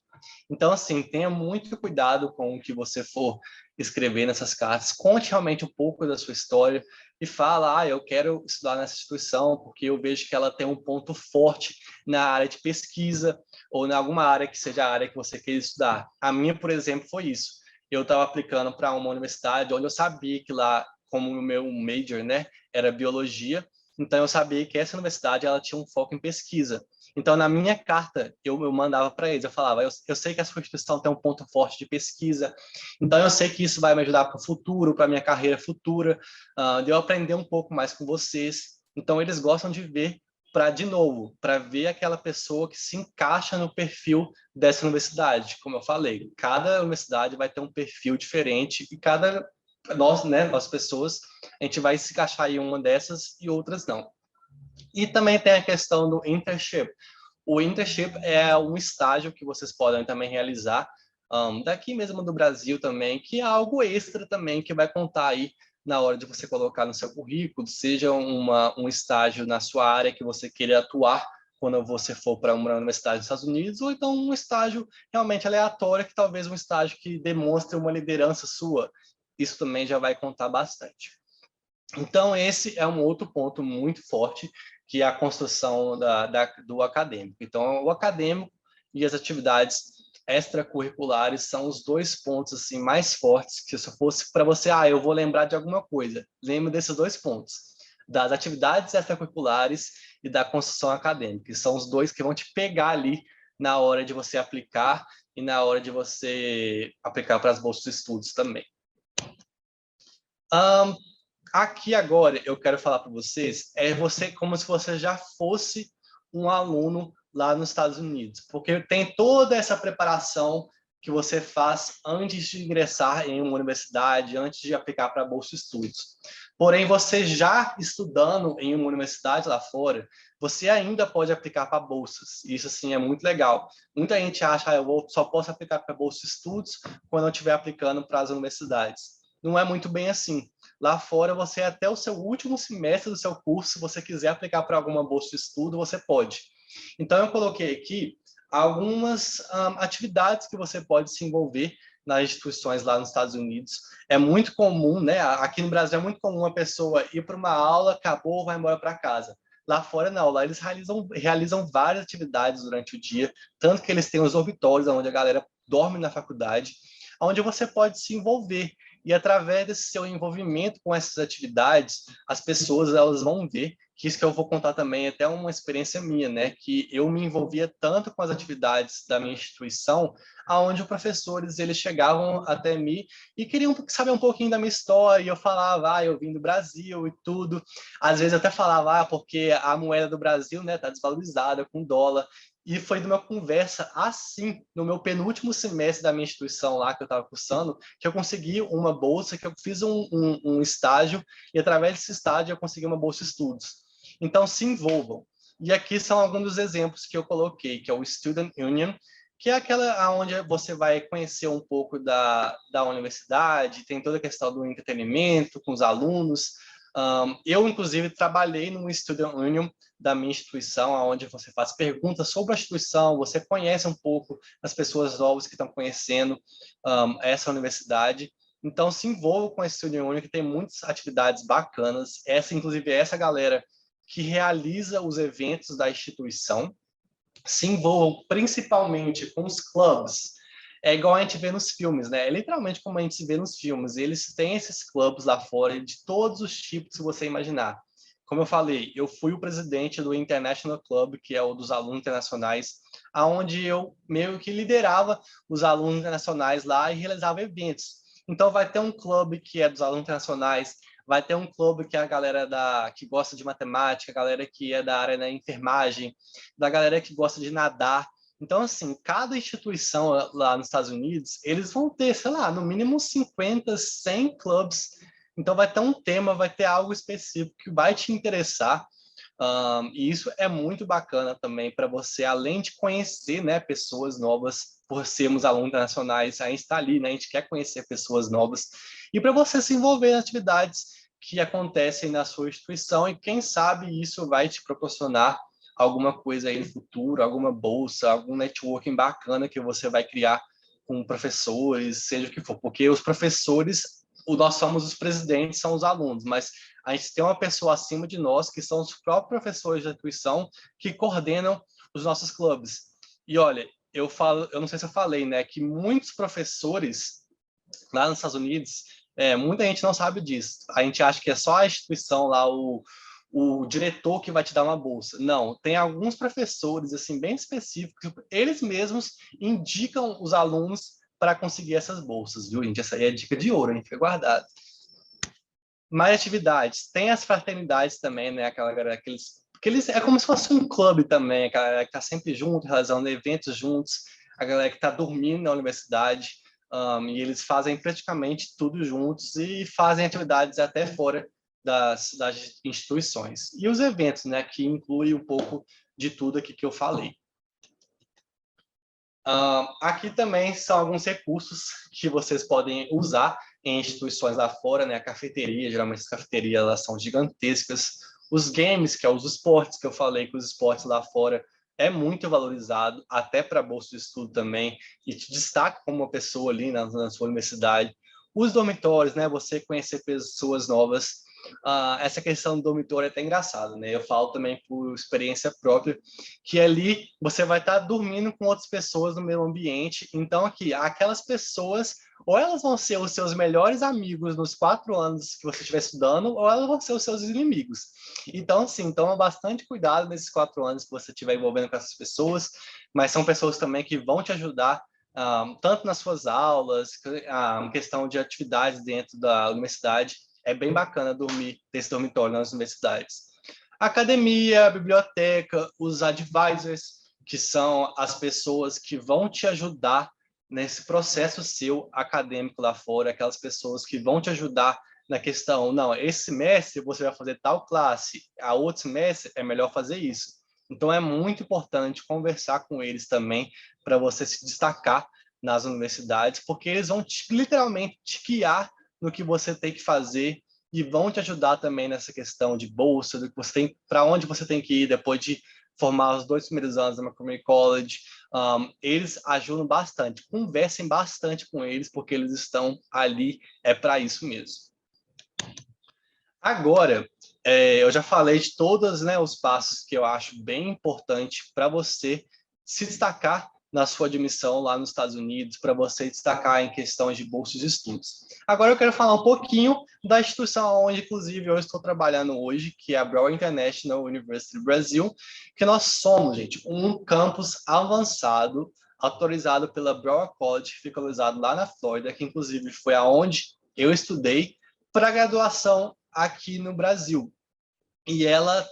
Então, assim, tenha muito cuidado com o que você for escrever nessas cartas. Conte realmente um pouco da sua história e fala, eu quero estudar nessa instituição porque eu vejo que ela tem um ponto forte na área de pesquisa ou em alguma área que seja a área que você queira estudar. A minha, por exemplo, foi isso. Eu estava aplicando para uma universidade onde eu sabia que lá, como o meu major, né, era biologia, então eu sabia que essa universidade ela tinha um foco em pesquisa. Então, na minha carta, eu mandava para eles, eu falava, eu sei que a sua instituição tem um ponto forte de pesquisa, então eu sei que isso vai me ajudar para o futuro, para a minha carreira futura, de eu aprender um pouco mais com vocês. Então, eles gostam de ver de novo, para ver aquela pessoa que se encaixa no perfil dessa universidade. Como eu falei, cada universidade vai ter um perfil diferente e nós pessoas, a gente vai se encaixar em uma dessas e outras não. E também tem a questão do internship. O internship é um estágio que vocês podem também realizar daqui mesmo do Brasil também, que é algo extra também que vai contar aí na hora de você colocar no seu currículo, seja um estágio na sua área que você queira atuar quando você for para uma universidade dos Estados Unidos, ou então um estágio realmente aleatório, que talvez um estágio que demonstre uma liderança sua. Isso também já vai contar bastante. Então, esse é um outro ponto muito forte, que é a construção do acadêmico. Então, o acadêmico e as atividades extracurriculares são os dois pontos assim mais fortes, que se fosse para você, eu vou lembrar de alguma coisa, lembre desses dois pontos, das atividades extracurriculares e da construção acadêmica, que são os dois que vão te pegar ali na hora de você aplicar e na hora de você aplicar para as bolsas de estudos também. Aqui agora eu quero falar para vocês você como se você já fosse um aluno lá nos Estados Unidos, porque tem toda essa preparação que você faz antes de ingressar em uma universidade, antes de aplicar para a bolsa de estudos. Porém, você já estudando em uma universidade lá fora, você ainda pode aplicar para bolsas. Isso, assim, é muito legal. Muita gente acha, eu só posso aplicar para a bolsa de estudos quando eu estiver aplicando para as universidades. Não é muito bem assim. Lá fora, você até o seu último semestre do seu curso, se você quiser aplicar para alguma bolsa de estudo, você pode. Então, eu coloquei aqui algumas atividades que você pode se envolver nas instituições lá nos Estados Unidos. É muito comum, né? Aqui no Brasil é muito comum a pessoa ir para uma aula, acabou, vai embora para casa. Lá fora não, lá eles realizam várias atividades durante o dia, tanto que eles têm os dormitórios, onde a galera dorme na faculdade, onde você pode se envolver. E através desse seu envolvimento com essas atividades, as pessoas elas vão ver que isso que eu vou contar também é até uma experiência minha, né? Que eu me envolvia tanto com as atividades da minha instituição, aonde os professores eles chegavam até mim e queriam saber um pouquinho da minha história. E eu falava, eu vim do Brasil e tudo. Às vezes eu até falava, porque a moeda do Brasil, né, tá desvalorizada com dólar. E foi de uma conversa assim, no meu penúltimo semestre da minha instituição lá, que eu estava cursando, que eu consegui uma bolsa, que eu fiz um estágio, e através desse estágio eu consegui uma bolsa de estudos. Então, se envolvam. E aqui são alguns dos exemplos que eu coloquei, que é o Student Union, que é aquela onde você vai conhecer um pouco da universidade, tem toda a questão do entretenimento com os alunos. Eu, inclusive, trabalhei no Student Union da minha instituição, onde você faz perguntas sobre a instituição, você conhece um pouco as pessoas novas que estão conhecendo essa universidade. Então, se envolva com a Student Union, que tem muitas atividades bacanas. Inclusive, essa galera que realiza os eventos da instituição, se envolvam principalmente com os clubes. É igual a gente vê nos filmes, né? É literalmente como a gente se vê nos filmes. Eles têm esses clubes lá fora de todos os tipos que você imaginar. Como eu falei, eu fui o presidente do International Club, que é o dos alunos internacionais, aonde eu meio que liderava os alunos internacionais lá e realizava eventos. Então vai ter um clube que é dos alunos internacionais, vai ter um clube que é a galera que gosta de matemática, a galera que é da área da enfermagem, da galera que gosta de nadar. Então, assim, cada instituição lá nos Estados Unidos, eles vão ter, sei lá, no mínimo 50, 100 clubes. Então, vai ter um tema, vai ter algo específico que vai te interessar. E isso é muito bacana também para você, além de conhecer, né, pessoas novas, por sermos alunos internacionais, a gente está ali, né, a gente quer conhecer pessoas novas, e para você se envolver em atividades que acontecem na sua instituição, e quem sabe isso vai te proporcionar alguma coisa aí no futuro, alguma bolsa, algum networking bacana que você vai criar com professores, seja o que for, porque os professores, nós somos os presidentes, são os alunos, mas a gente tem uma pessoa acima de nós, que são os próprios professores da instituição, que coordenam os nossos clubes. E olha, eu não sei se eu falei, né, que muitos professores lá nos Estados Unidos, muita gente não sabe disso. A gente acha que é só a instituição lá, o diretor que vai te dar uma bolsa. Não, tem alguns professores assim bem específicos, eles mesmos indicam os alunos para conseguir essas bolsas, viu, gente? Essa aí é dica de ouro, a gente fica guardado. Mais atividades. Tem as fraternidades também, né? Aquela galera, aqueles, é como se fosse um clube também, aquela galera que está sempre junto, realizando eventos juntos, a galera que está dormindo na universidade, e eles fazem praticamente tudo juntos e fazem atividades até fora das instituições. E os eventos, né? Que inclui um pouco de tudo aqui que eu falei. Aqui também são alguns recursos que vocês podem usar em instituições lá fora, né? A cafeteria, geralmente as cafeterias elas são gigantescas. Os games, que é os esportes, que eu falei que os esportes lá fora é muito valorizado, até para bolsa de estudo também, e te destaca como uma pessoa ali na sua universidade. Os dormitórios, né? Você conhecer pessoas novas. Essa questão do dormitório é até engraçado, né? Eu falo também por experiência própria, que ali você vai estar dormindo com outras pessoas no mesmo ambiente. Então, aqui, aquelas pessoas, ou elas vão ser os seus melhores amigos nos 4 anos que você estiver estudando, ou elas vão ser os seus inimigos. Então, assim, toma bastante cuidado nesses 4 anos que você estiver envolvendo com essas pessoas, mas são pessoas também que vão te ajudar tanto nas suas aulas, questão de atividades dentro da universidade. É bem bacana dormir nesse dormitório nas universidades. Academia, biblioteca, os advisors, que são as pessoas que vão te ajudar nesse processo seu acadêmico lá fora, aquelas pessoas que vão te ajudar na questão, não, esse semestre você vai fazer tal classe, a outro semestre é melhor fazer isso. Então é muito importante conversar com eles também para você se destacar nas universidades, porque eles vão literalmente te guiar no que você tem que fazer e vão te ajudar também nessa questão de bolsa, do que você tem, para onde você tem que ir depois de formar os 2 primeiros anos da McCombie College. Eles ajudam bastante, conversem bastante com eles, porque eles estão ali para isso mesmo. Agora, eu já falei de todos, né, os passos que eu acho bem importante para você se destacar na sua admissão lá nos Estados Unidos, para você destacar em questões de bolsas de estudos. Agora eu quero falar um pouquinho da instituição onde, inclusive, eu estou trabalhando hoje, que é a Broward International University Brasil, que nós somos, gente, um campus avançado, autorizado pela Broward College, que fica localizado lá na Flórida, que inclusive foi aonde eu estudei para graduação aqui no Brasil. E ela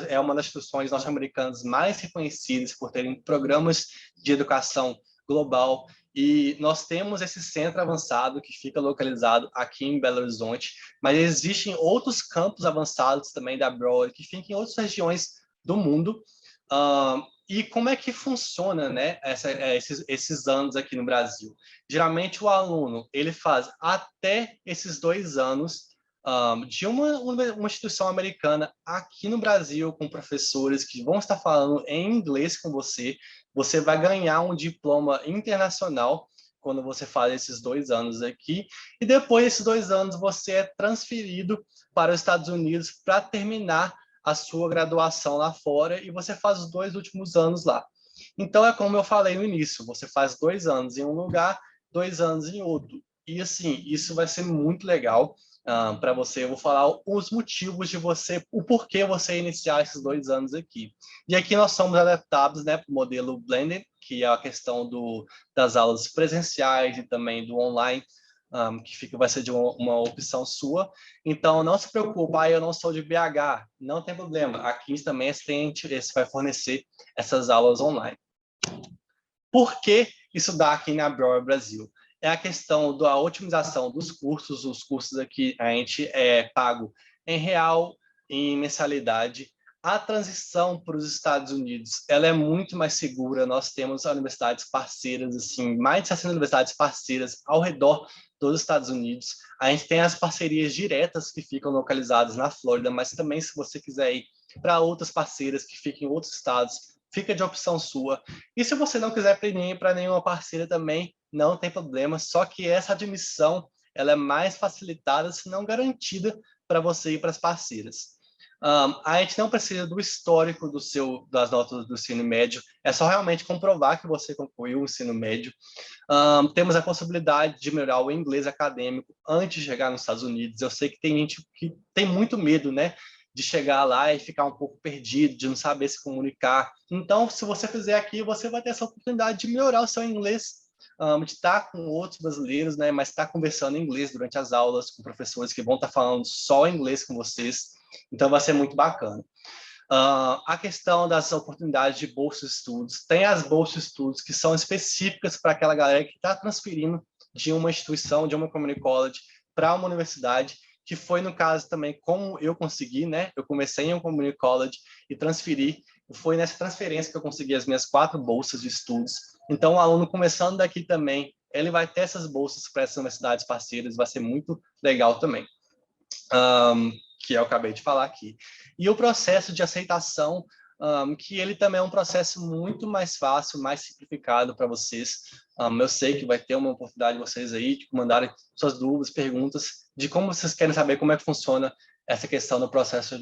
é uma das instituições norte-americanas mais reconhecidas por terem programas de educação global. E nós temos esse centro avançado que fica localizado aqui em Belo Horizonte, mas existem outros campos avançados também da Broward que ficam em outras regiões do mundo. E como é que funciona, né, esses anos aqui no Brasil? Geralmente o aluno ele faz até esses 2 anos de uma instituição americana aqui no Brasil, com professores que vão estar falando em inglês com você. Você vai ganhar um diploma internacional quando você faz esses 2 anos aqui. E depois desses 2 anos, você é transferido para os Estados Unidos para terminar a sua graduação lá fora e você faz os 2 últimos anos lá. Então, é como eu falei no início, você faz 2 anos em um lugar, 2 anos em outro. E, assim, isso vai ser muito legal para você. Eu vou falar os motivos de você, o porquê você iniciar esses 2 anos aqui. E aqui nós somos adaptados, né, para o modelo blended, que é a questão das aulas presenciais e também do online, que vai ser de uma opção sua. Então, não se preocupe, eu não sou de BH, não tem problema. Aqui também esse vai fornecer essas aulas online. Por que estudar aqui na Brower Brasil? É a questão da otimização dos cursos. Os cursos aqui a gente pago em real, em mensalidade. A transição para os Estados Unidos, ela é muito mais segura. Nós temos universidades parceiras, assim, mais de 60 universidades parceiras ao redor dos Estados Unidos. A gente tem as parcerias diretas que ficam localizadas na Flórida, mas também se você quiser ir para outras parceiras que ficam em outros estados, fica de opção sua. E se você não quiser ir para nenhuma parceira também, não tem problema, só que essa admissão ela é mais facilitada, se não garantida, para você ir para as parceiras. A gente não precisa do histórico das notas do ensino médio, é só realmente comprovar que você concluiu o ensino médio. Temos a possibilidade de melhorar o inglês acadêmico antes de chegar nos Estados Unidos. Eu sei que tem gente que tem muito medo, né, de chegar lá e ficar um pouco perdido, de não saber se comunicar. Então, se você fizer aqui, você vai ter essa oportunidade de melhorar o seu inglês, de estar com outros brasileiros, né, mas estar conversando em inglês durante as aulas com professores que vão estar falando só inglês com vocês. Então, vai ser muito bacana. A questão das oportunidades de bolsa de estudos. Tem as bolsas de estudos que são específicas para aquela galera que está transferindo de uma instituição, de uma community college, para uma universidade, que foi no caso também como eu consegui, né? Eu comecei em um community college e transferi. Foi nessa transferência que eu consegui as minhas 4 bolsas de estudos. Então, o aluno começando daqui também, ele vai ter essas bolsas para essas universidades parceiras, vai ser muito legal também. Que eu acabei de falar aqui. E o processo de aceitação, que ele também é um processo muito mais fácil, mais simplificado para vocês. Eu sei que vai ter uma oportunidade de vocês aí de mandarem suas dúvidas, perguntas, de como vocês querem saber como é que funciona essa questão do processo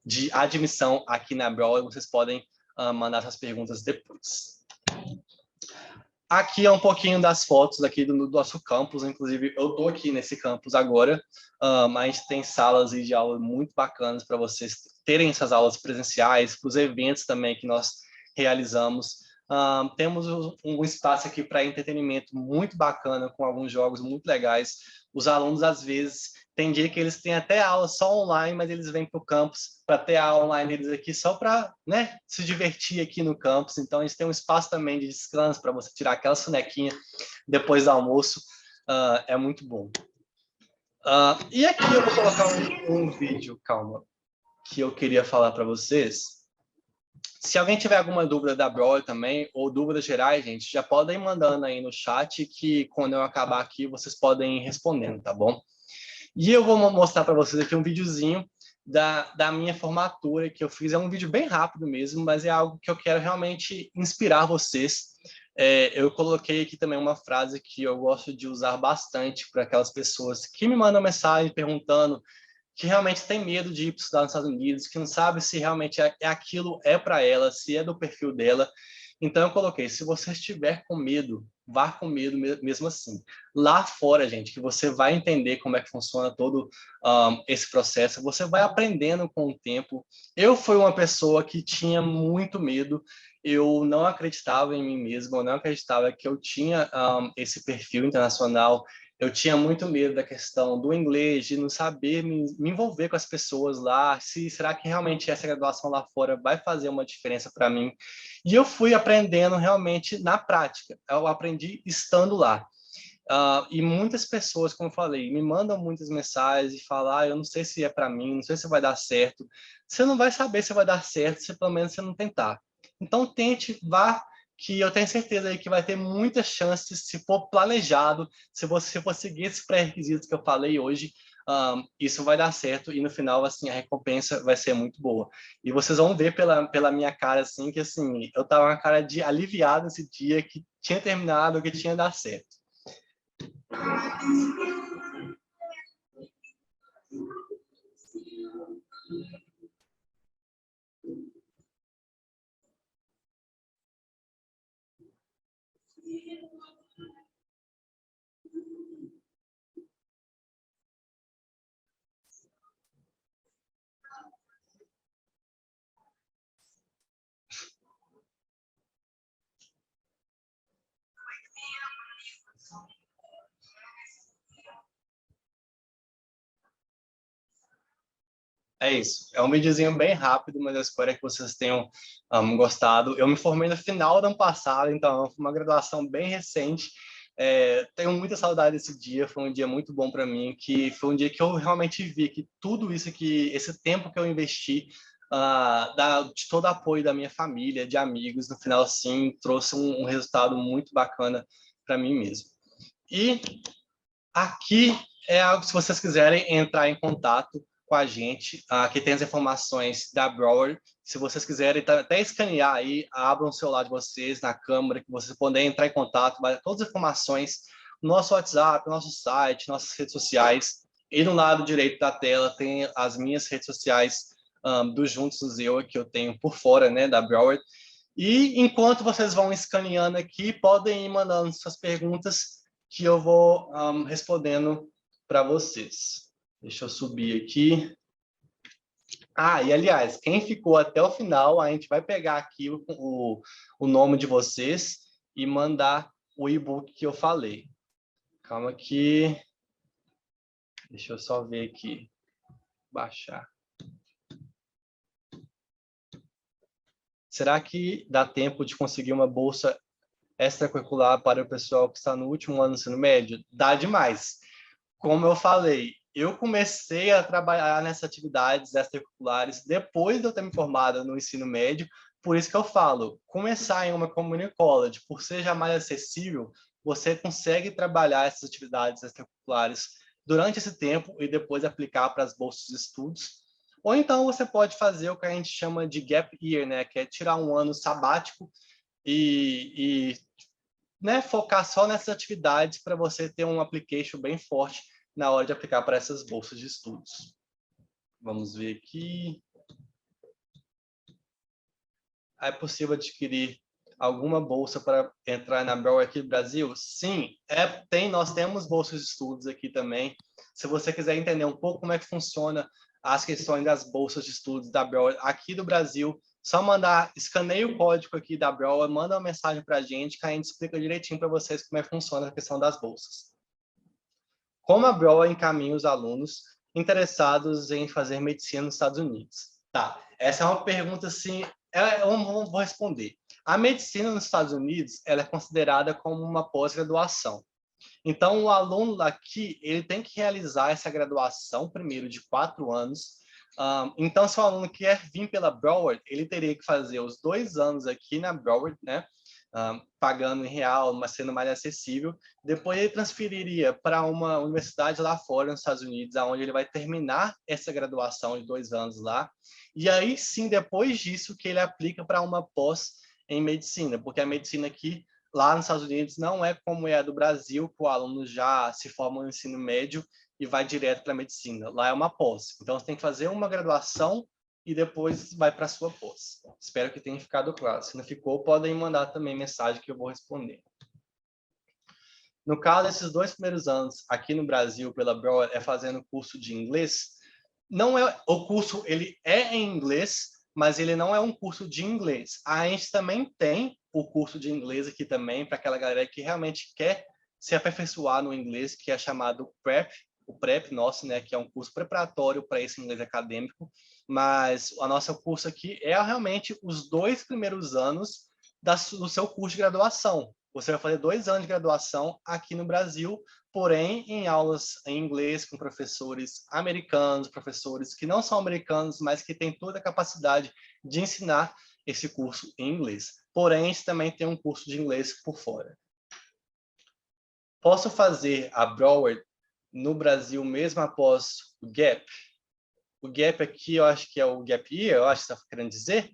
de admissão aqui na Brower. Vocês podem mandar essas perguntas depois. Aqui é um pouquinho das fotos aqui do nosso campus, inclusive eu estou aqui nesse campus agora, a gente tem salas de aula muito bacanas para vocês terem essas aulas presenciais, para os eventos também que nós realizamos. Temos um espaço aqui para entretenimento muito bacana, com alguns jogos muito legais. Os alunos, às vezes, tem dia que eles têm até aula só online, mas eles vêm para o campus para ter a aula online deles aqui só para, né, se divertir aqui no campus. Então, a gente tem um espaço também de descanso para você tirar aquela sonequinha depois do almoço. É muito bom. E aqui eu vou colocar um vídeo, calma, que eu queria falar para vocês. Se alguém tiver alguma dúvida da Brower também, ou dúvidas gerais, gente, já podem ir mandando aí no chat, que quando eu acabar aqui, vocês podem ir respondendo, tá bom? E eu vou mostrar para vocês aqui um videozinho da minha formatura, que eu fiz. É um vídeo bem rápido mesmo, mas é algo que eu quero realmente inspirar vocês. Eu coloquei aqui também uma frase que eu gosto de usar bastante para aquelas pessoas que me mandam mensagem perguntando que realmente tem medo de ir para estudar nos Estados Unidos, que não sabe se realmente aquilo é para ela, se é do perfil dela. Então eu coloquei, se você estiver com medo, vá com medo mesmo assim. Lá fora, gente, que você vai entender como é que funciona todo esse processo, você vai aprendendo com o tempo. Eu fui uma pessoa que tinha muito medo, eu não acreditava em mim mesmo, eu não acreditava que eu tinha esse perfil internacional. Eu tinha muito medo da questão do inglês, de não saber me envolver com as pessoas lá, será que realmente essa graduação lá fora vai fazer uma diferença para mim? E eu fui aprendendo realmente na prática, eu aprendi estando lá. E muitas pessoas, como eu falei, me mandam muitas mensagens e falam, eu não sei se é para mim, não sei se vai dar certo. Você não vai saber se vai dar certo se pelo menos você não tentar. Então tente, vá, que eu tenho certeza aí que vai ter muitas chances, se for planejado, se você for seguir esses pré-requisitos que eu falei hoje, isso vai dar certo e no final, assim, a recompensa vai ser muito boa. E vocês vão ver pela minha cara, assim, que assim, eu tava com uma cara de aliviado esse dia, que tinha terminado, que tinha dado certo. É isso. É um videozinho bem rápido, mas eu espero que vocês tenham gostado. Eu me formei no final do ano passado, então foi uma graduação bem recente. Tenho muita saudade desse dia. Foi um dia muito bom para mim, que foi um dia que eu realmente vi que tudo isso que esse tempo que eu investi de todo apoio da minha família, de amigos, no final sim trouxe um resultado muito bacana para mim mesmo. E aqui é algo, se vocês quiserem entrar em contato com a gente, aqui tem as informações da Broward. Se vocês quiserem até escanear aí, abram o celular de vocês na câmera, que vocês podem entrar em contato, vai todas as informações no nosso WhatsApp, nosso site, nossas redes sociais. E no lado direito da tela tem as minhas redes sociais do Juntos do Zewa, que eu tenho por fora, né, da Broward. E enquanto vocês vão escaneando aqui, podem ir mandando suas perguntas que eu vou respondendo para vocês. Deixa eu subir aqui. E aliás, quem ficou até o final, a gente vai pegar aqui o nome de vocês e mandar o e-book que eu falei. Calma aqui. Deixa eu só ver aqui. Baixar. Será que dá tempo de conseguir uma bolsa extracurricular para o pessoal que está no último ano do ensino médio? Dá demais. Como eu falei, eu comecei a trabalhar nessas atividades extracurriculares depois de eu ter me formado no ensino médio, por isso que eu falo, começar em uma community college, por ser já mais acessível, você consegue trabalhar essas atividades extracurriculares durante esse tempo e depois aplicar para as bolsas de estudos. Ou então você pode fazer o que a gente chama de gap year, né, que é tirar um ano sabático e né, focar só nessas atividades para você ter um application bem forte na hora de aplicar para essas bolsas de estudos. Vamos ver aqui. É possível adquirir alguma bolsa para entrar na Broward aqui no Brasil? Sim, nós temos bolsas de estudos aqui também. Se você quiser entender um pouco como é que funciona as questões das bolsas de estudos da Broward aqui do Brasil, só escaneia o código aqui da Broward, manda uma mensagem para a gente que a gente explica direitinho para vocês como é que funciona a questão das bolsas. Como a Broward encaminha os alunos interessados em fazer medicina nos Estados Unidos? Tá, essa é uma pergunta assim, eu vou responder. A medicina nos Estados Unidos ela é considerada como uma pós-graduação. Então, o aluno daqui ele tem que realizar essa graduação primeiro de 4 anos. Então, se o aluno quer vir pela Broward, ele teria que fazer os 2 anos aqui na Broward, né? Pagando em real, mas sendo mais acessível. Depois ele transferiria para uma universidade lá fora, nos Estados Unidos, onde ele vai terminar essa graduação de 2 anos lá. E aí sim, depois disso, que ele aplica para uma pós em medicina, porque a medicina aqui, lá nos Estados Unidos, não é como é a do Brasil, que o aluno já se forma no ensino médio e vai direto para a medicina. Lá é uma pós. Então, você tem que fazer uma graduação e depois vai para a sua pós. Espero que tenha ficado claro. Se não ficou, podem mandar também mensagem que eu vou responder. No caso desses 2 primeiros anos aqui no Brasil, pela Broward, é fazendo curso de inglês. Não é o curso, ele é em inglês, mas ele não é um curso de inglês. A gente também tem o curso de inglês aqui também, para aquela galera que realmente quer se aperfeiçoar no inglês, que é chamado PrEP, o PrEP nosso, né, que é um curso preparatório para esse inglês acadêmico, mas o nosso curso aqui é realmente os 2 primeiros anos do seu curso de graduação. Você vai fazer 2 anos de graduação aqui no Brasil, porém em aulas em inglês com professores americanos, professores que não são americanos, mas que têm toda a capacidade de ensinar esse curso em inglês. Porém, a gente também tem um curso de inglês por fora. Posso fazer a Broward no Brasil mesmo após o GAP? O GAP aqui, eu acho que é o Gap Year, eu acho que você está querendo dizer.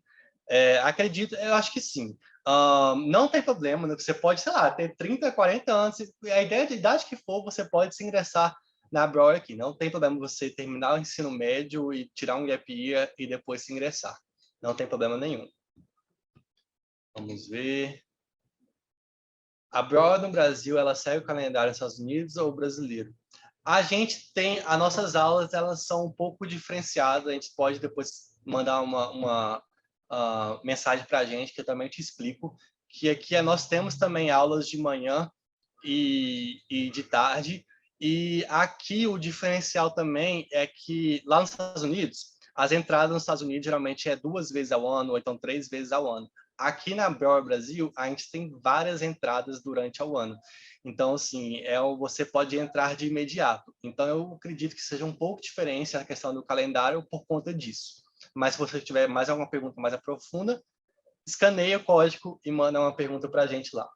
Acredito, eu acho que sim. Não tem problema, né? Você pode, sei lá, ter 30, 40 anos, a ideia de idade que for, você pode se ingressar na Broward aqui. Não tem problema você terminar o ensino médio e tirar um gap year e depois se ingressar. Não tem problema nenhum. Vamos ver. A Broward no Brasil, ela segue o calendário dos Estados Unidos ou brasileiro? A gente tem, as nossas aulas, elas são um pouco diferenciadas, a gente pode depois mandar uma mensagem para a gente, que eu também te explico, que aqui nós temos também aulas de manhã e de tarde, e aqui o diferencial também é que lá nos Estados Unidos, As entradas nos Estados Unidos geralmente é 2 vezes ao ano, ou então 3 vezes ao ano. Aqui na Brower Brasil, a gente tem várias entradas durante o ano. Então, assim, você pode entrar de imediato. Então, eu acredito que seja um pouco diferente a questão do calendário por conta disso. Mas se você tiver mais alguma pergunta mais profunda, escaneia o código e manda uma pergunta para a gente lá.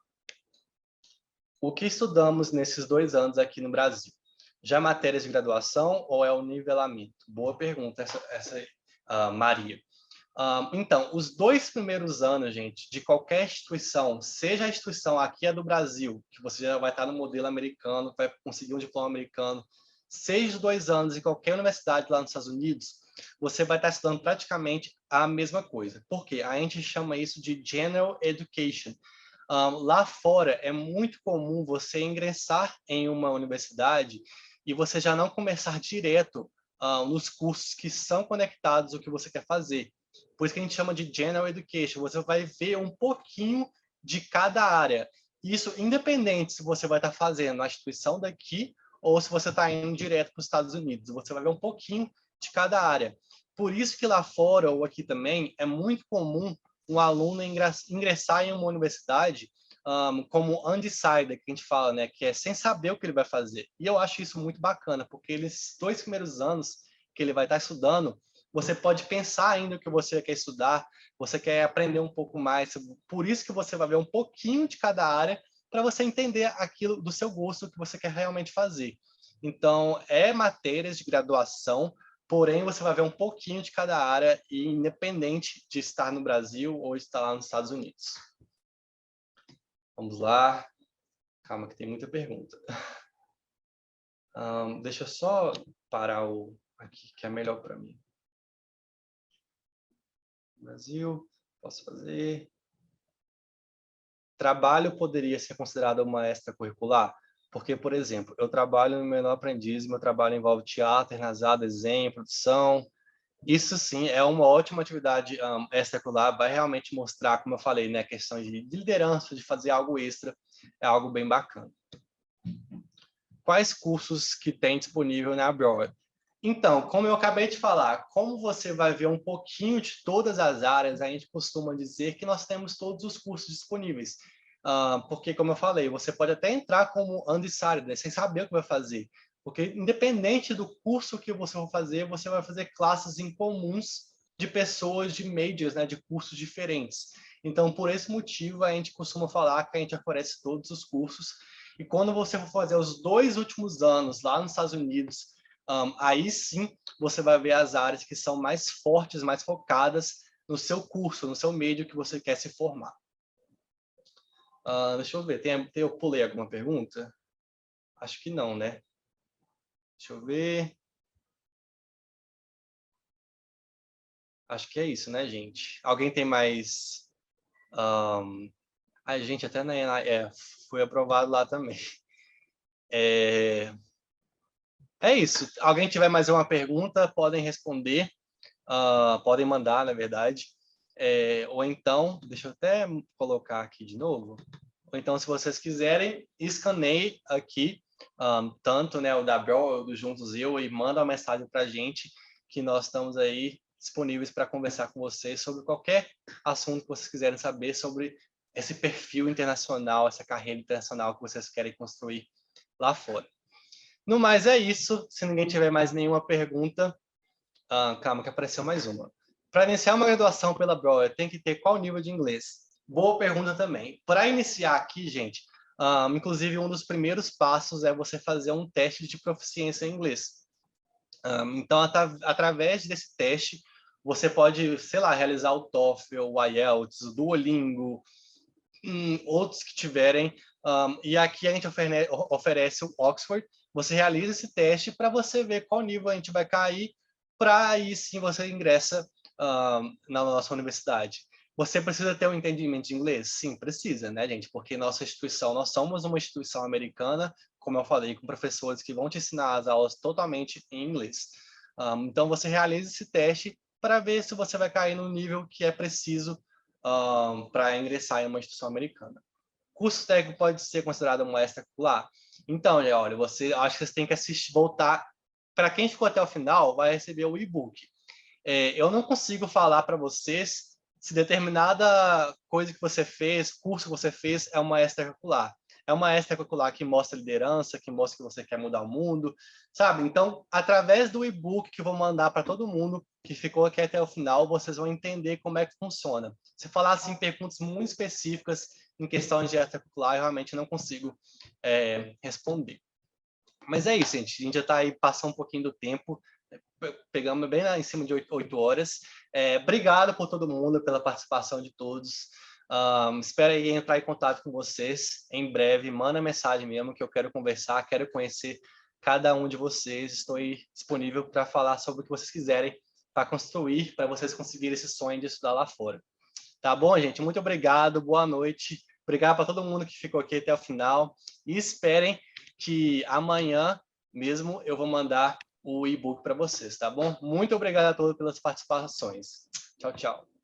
O que estudamos nesses 2 anos aqui no Brasil? Já matérias de graduação ou é o nivelamento? Boa pergunta essa Maria. Então, os 2 primeiros anos, gente, de qualquer instituição, seja a instituição aqui é do Brasil, que você já vai estar no modelo americano, vai conseguir um diploma americano, seja os 2 anos em qualquer universidade lá nos Estados Unidos, você vai estar estudando praticamente a mesma coisa. Por quê? A gente chama isso de General Education. Lá fora, é muito comum você ingressar em uma universidade e você já não começar direto nos cursos que são conectados ao que você quer fazer. Por isso que a gente chama de General Education. Você vai ver um pouquinho de cada área. Isso independente se você vai estar fazendo na instituição daqui ou se você está indo direto para os Estados Unidos. Você vai ver um pouquinho de cada área. Por isso que lá fora ou aqui também é muito comum um aluno ingressar em uma universidade como undecided, que a gente fala, né, que é sem saber o que ele vai fazer. E eu acho isso muito bacana, porque eles 2 primeiros anos que ele vai estar estudando, você pode pensar ainda o que você quer estudar, você quer aprender um pouco mais, por isso que você vai ver um pouquinho de cada área para você entender aquilo do seu gosto, que você quer realmente fazer. Então, é matérias de graduação, porém você vai ver um pouquinho de cada área, independente de estar no Brasil ou estar lá nos Estados Unidos. Vamos lá. Calma que tem muita pergunta. Deixa eu só parar aqui, que é melhor para mim. Brasil, posso fazer. Trabalho poderia ser considerado uma extracurricular? Porque, por exemplo, eu trabalho no Menor Aprendiz, meu trabalho envolve teatro, enrasado, desenho, produção. Isso sim é uma ótima atividade extracurricular, vai realmente mostrar, como eu falei, né, a questão de liderança, de fazer algo extra, é algo bem bacana. Quais cursos que tem disponível na Brower? Então, como eu acabei de falar, como você vai ver um pouquinho de todas as áreas, a gente costuma dizer que nós temos todos os cursos disponíveis. Porque, como eu falei, você pode até entrar como undecided, né, sem saber o que vai fazer. Porque, independente do curso que você for fazer, você vai fazer classes em comuns de pessoas de majors, né, de cursos diferentes. Então, por esse motivo, a gente costuma falar que a gente oferece todos os cursos. E quando você for fazer os 2 últimos anos lá nos Estados Unidos, aí sim você vai ver as áreas que são mais fortes, mais focadas no seu curso, no seu meio que você quer se formar. Deixa eu ver, eu pulei alguma pergunta? Acho que não, né? Deixa eu ver. Acho que é isso, né, gente? Alguém tem mais... A gente até foi aprovado lá também. É isso. Alguém tiver mais uma pergunta, podem responder. Podem mandar, na verdade. Ou então, deixa eu até colocar aqui de novo. Ou então, se vocês quiserem, escaneie aqui, tanto né, o da Bel, do Juntos Eu, e manda uma mensagem para a gente, que nós estamos aí disponíveis para conversar com vocês sobre qualquer assunto que vocês quiserem saber sobre esse perfil internacional, essa carreira internacional que vocês querem construir lá fora. No mais, é isso. Se ninguém tiver mais nenhuma pergunta, calma que apareceu mais uma. Para iniciar uma graduação pela Brower, tem que ter qual nível de inglês? Boa pergunta também. Para iniciar aqui, gente, inclusive um dos primeiros passos é você fazer um teste de proficiência em inglês. Então, através desse teste, você pode, sei lá, realizar o TOEFL, o IELTS, o Duolingo, outros que tiverem. E aqui a gente oferece o Oxford. Você realiza esse teste para você ver qual nível a gente vai cair, para aí sim você ingressa na nossa universidade. Você precisa ter um entendimento de inglês? Sim, precisa, né, gente? Porque nossa instituição, nós somos uma instituição americana, como eu falei, com professores que vão te ensinar as aulas totalmente em inglês. Então, você realiza esse teste para ver se você vai cair no nível que é preciso para ingressar em uma instituição americana. Curso técnico pode ser considerado uma extracurricular? Então, olha, acho que você tem que voltar. Para quem ficou até o final, vai receber o e-book. eu não consigo falar para vocês se determinada coisa que você fez, curso que você fez, é uma extracurricular. É uma extracurricular que mostra liderança, que mostra que você quer mudar o mundo, sabe? Então, através do e-book que eu vou mandar para todo mundo que ficou aqui até o final, vocês vão entender como é que funciona. Se falar assim, perguntas muito específicas em questão de extracurricular, eu realmente não consigo responder. Mas é isso, gente. A gente já está aí passando um pouquinho do tempo. Pegamos bem lá em cima de 8 horas. Obrigado por todo mundo, pela participação de todos. Espero aí entrar em contato com vocês em breve. Manda mensagem mesmo, que eu quero conversar, quero conhecer cada um de vocês. Estou aí disponível para falar sobre o que vocês quiserem, para construir, para vocês conseguirem esse sonho de estudar lá fora. Tá bom, gente? Muito obrigado, boa noite. Obrigado para todo mundo que ficou aqui até o final. E esperem que amanhã mesmo eu vou mandar o e-book para vocês, tá bom? Muito obrigado a todos pelas participações. Tchau, tchau.